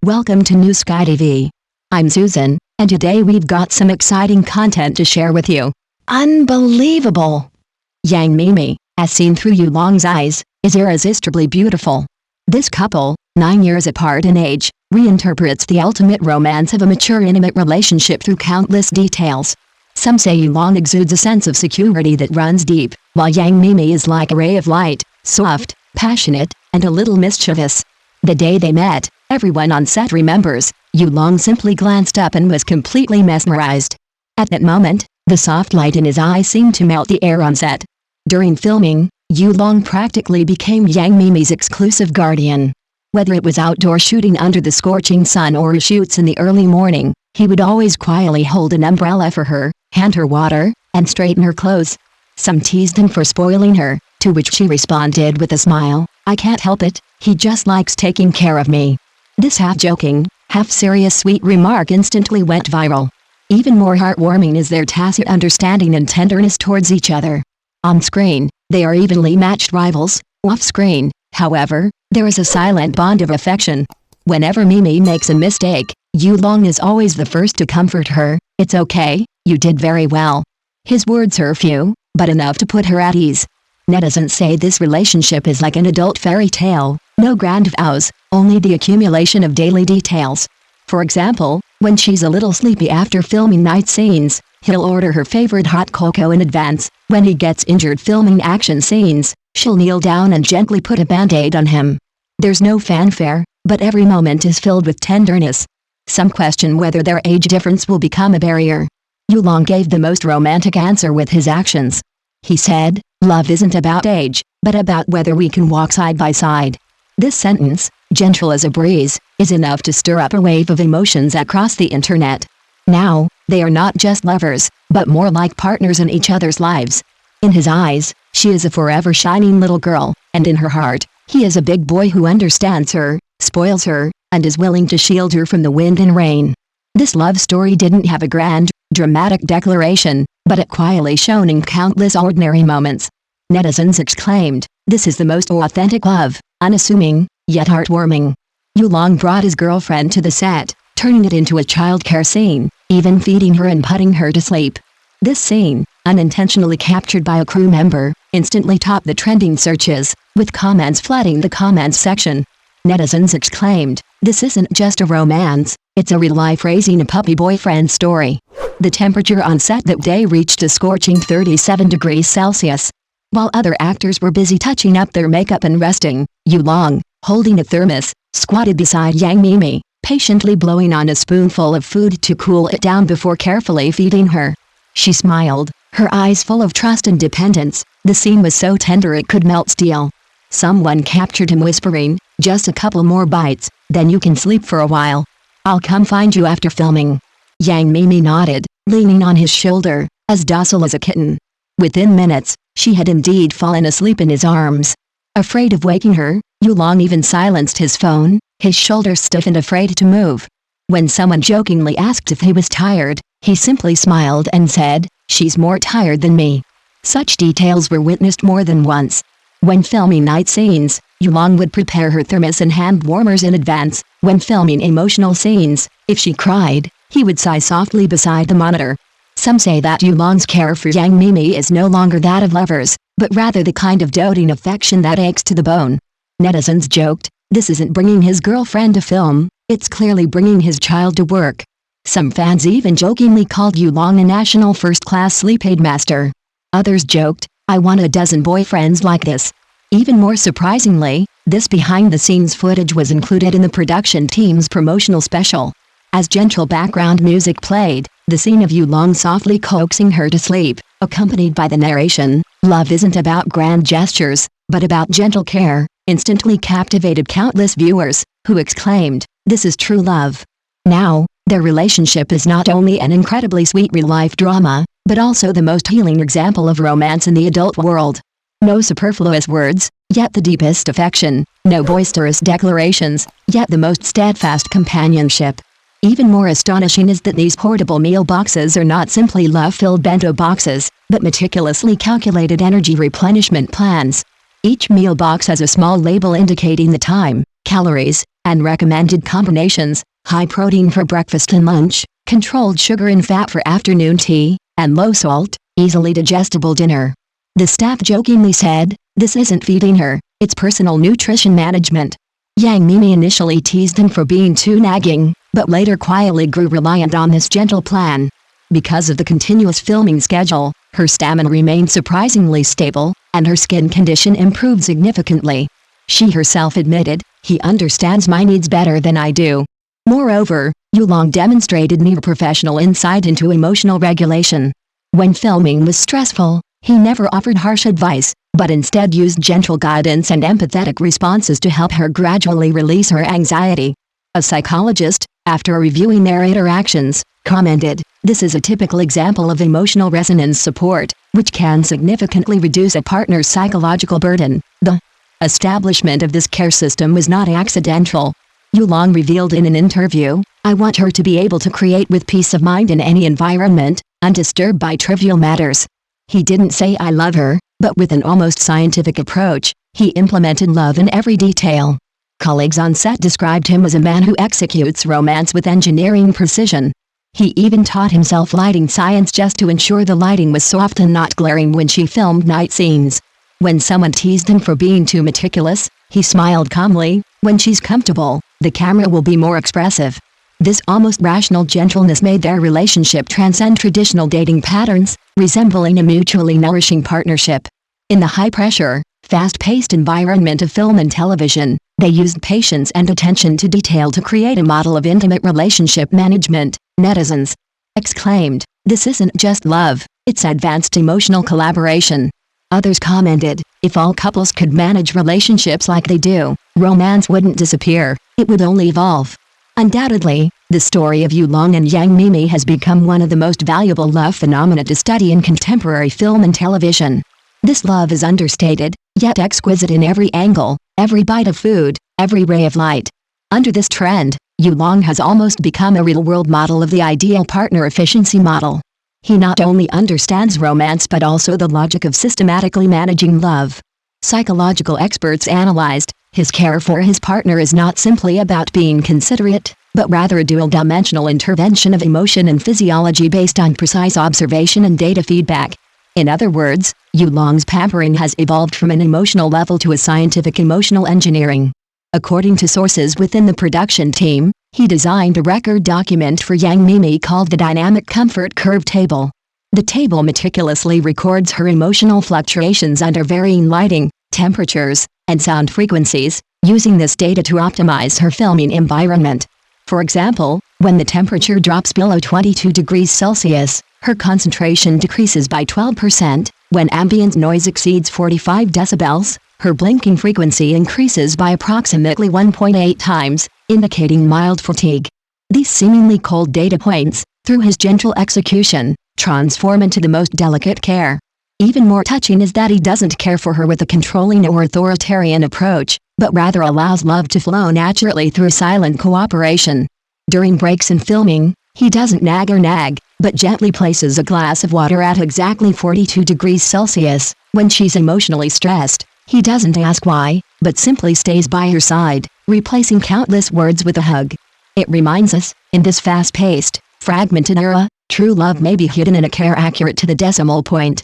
Welcome to New Sky TV. I'm Susan, and today we've got some exciting content to share with you. Unbelievable! Yang Mimi, as seen through Yulong's eyes, is irresistibly beautiful. This couple, 9 years apart in age, reinterprets the ultimate romance of a mature intimate relationship through countless details. Some say Yulong exudes a sense of security that runs deep, while Yang Mimi is like a ray of light, soft, passionate, and a little mischievous. The day they met, everyone on set remembers, Yulong simply glanced up and was completely mesmerized. At that moment, the soft light in his eyes seemed to melt the air on set. During filming, Yulong practically became Yang Mimi's exclusive guardian. Whether it was outdoor shooting under the scorching sun or shoots in the early morning, he would always quietly hold an umbrella for her, hand her water, and straighten her clothes. Some teased him for spoiling her, to which she responded with a smile, "I can't help it, he just likes taking care of me." This half-joking, half-serious sweet remark instantly went viral. Even more heartwarming is their tacit understanding and tenderness towards each other. On screen, they are evenly matched rivals. Off-screen, however, there is a silent bond of affection. Whenever Mimi makes a mistake, Yulong is always the first to comfort her. "It's okay, you did very well." His words are few, but enough to put her at ease. Netizens say this relationship is like an adult fairy tale, no grand vows, only the accumulation of daily details. For example, when she's a little sleepy after filming night scenes, he'll order her favorite hot cocoa in advance. When he gets injured filming action scenes, she'll kneel down and gently put a band-aid on him. There's no fanfare, but every moment is filled with tenderness. Some question whether their age difference will become a barrier. Yulong gave the most romantic answer with his actions. He said, "Love isn't about age, but about whether we can walk side by side." This sentence, gentle as a breeze, is enough to stir up a wave of emotions across the internet. Now, they are not just lovers, but more like partners in each other's lives. In his eyes, she is a forever shining little girl, and in her heart, he is a big boy who understands her, spoils her, and is willing to shield her from the wind and rain. This love story didn't have a grand, dramatic declaration, but it quietly shone in countless ordinary moments. Netizens exclaimed, "This is the most authentic love, unassuming, yet heartwarming." Yulong brought his girlfriend to the set, turning it into a childcare scene, even feeding her and putting her to sleep. This scene, unintentionally captured by a crew member, instantly topped the trending searches, with comments flooding the comments section. Netizens exclaimed, "This isn't just a romance, it's a real-life raising a puppy boyfriend story." The temperature on set that day reached a scorching 37 degrees Celsius. While other actors were busy touching up their makeup and resting, Yulong, holding a thermos, squatted beside Yang Mimi, patiently blowing on a spoonful of food to cool it down before carefully feeding her. She smiled, her eyes full of trust and dependence. The scene was so tender it could melt steel. Someone captured him whispering, "Just a couple more bites, then you can sleep for a while. I'll come find you after filming." Yang Mimi nodded, leaning on his shoulder, as docile as a kitten. Within minutes, she had indeed fallen asleep in his arms. Afraid of waking her, Yulong even silenced his phone, his shoulders stiff and afraid to move. When someone jokingly asked if he was tired, he simply smiled and said, "She's more tired than me." Such details were witnessed more than once. When filming night scenes, Yulong would prepare her thermos and hand warmers in advance. When filming emotional scenes, if she cried, he would sigh softly beside the monitor. Some say that Yulong's care for Yang Mimi is no longer that of lovers, but rather the kind of doting affection that aches to the bone. Netizens joked, "This isn't bringing his girlfriend to film, it's clearly bringing his child to work." Some fans even jokingly called Yulong a national first-class sleep aid master. Others joked, "I want a dozen boyfriends like this." Even more surprisingly, this behind-the-scenes footage was included in the production team's promotional special. As gentle background music played, the scene of Yulong softly coaxing her to sleep, accompanied by the narration, "Love isn't about grand gestures, but about gentle care," instantly captivated countless viewers, who exclaimed, "This is true love." Now, their relationship is not only an incredibly sweet real-life drama, but also the most healing example of romance in the adult world. No superfluous words, yet the deepest affection. No boisterous declarations, yet the most steadfast companionship. Even more astonishing is that these portable meal boxes are not simply love-filled bento boxes, but meticulously calculated energy replenishment plans. Each meal box has a small label indicating the time, calories, and recommended combinations: high protein for breakfast and lunch, controlled sugar and fat for afternoon tea, and low salt, easily digestible dinner. The staff jokingly said, "This isn't feeding her, it's personal nutrition management." Yang Mimi initially teased him for being too nagging, but later quietly grew reliant on this gentle plan. Because of the continuous filming schedule, her stamina remained surprisingly stable, and her skin condition improved significantly. She herself admitted, "He understands my needs better than I do." Moreover, Yulong demonstrated near professional insight into emotional regulation. When filming was stressful, he never offered harsh advice, but instead used gentle guidance and empathetic responses to help her gradually release her anxiety. A psychologist, after reviewing their interactions, commented, "This is a typical example of emotional resonance support, which can significantly reduce a partner's psychological burden." The establishment of this care system was not accidental. Yulong revealed in an interview, "I want her to be able to create with peace of mind in any environment, undisturbed by trivial matters." He didn't say "I love her," but with an almost scientific approach, he implemented love in every detail. Colleagues on set described him as a man who executes romance with engineering precision. He even taught himself lighting science just to ensure the lighting was soft and not glaring when she filmed night scenes. When someone teased him for being too meticulous, he smiled calmly, "When she's comfortable, the camera will be more expressive." This almost rational gentleness made their relationship transcend traditional dating patterns, resembling a mutually nourishing partnership. In the high-pressure, fast-paced environment of film and television, they used patience and attention to detail to create a model of intimate relationship management. Netizens exclaimed, "This isn't just love, it's advanced emotional collaboration." Others commented, "If all couples could manage relationships like they do, romance wouldn't disappear, it would only evolve." Undoubtedly, the story of Yulong and Yang Mimi has become one of the most valuable love phenomena to study in contemporary film and television. This love is understated, yet exquisite in every angle, every bite of food, every ray of light. Under this trend, Yulong has almost become a real-world model of the ideal partner efficiency model. He not only understands romance but also the logic of systematically managing love. Psychological experts analyzed, his care for his partner is not simply about being considerate, but rather a dual-dimensional intervention of emotion and physiology based on precise observation and data feedback. In other words, Yulong's pampering has evolved from an emotional level to a scientific emotional engineering. According to sources within the production team, he designed a record document for Yang Mimi called the Dynamic Comfort Curve Table. The table meticulously records her emotional fluctuations under varying lighting, temperatures, and sound frequencies, using this data to optimize her filming environment. For example, when the temperature drops below 22 degrees Celsius, her concentration decreases by 12%. When ambient noise exceeds 45 decibels, her blinking frequency increases by approximately 1.8 times, indicating mild fatigue. These seemingly cold data points, through his gentle execution, transform into the most delicate care. Even more touching is that he doesn't care for her with a controlling or authoritarian approach, but rather allows love to flow naturally through silent cooperation. During breaks in filming, he doesn't nag, but gently places a glass of water at exactly 42 degrees Celsius. When she's emotionally stressed, he doesn't ask why, but simply stays by her side, replacing countless words with a hug. It reminds us, in this fast-paced, fragmented era, true love may be hidden in a care accurate to the decimal point.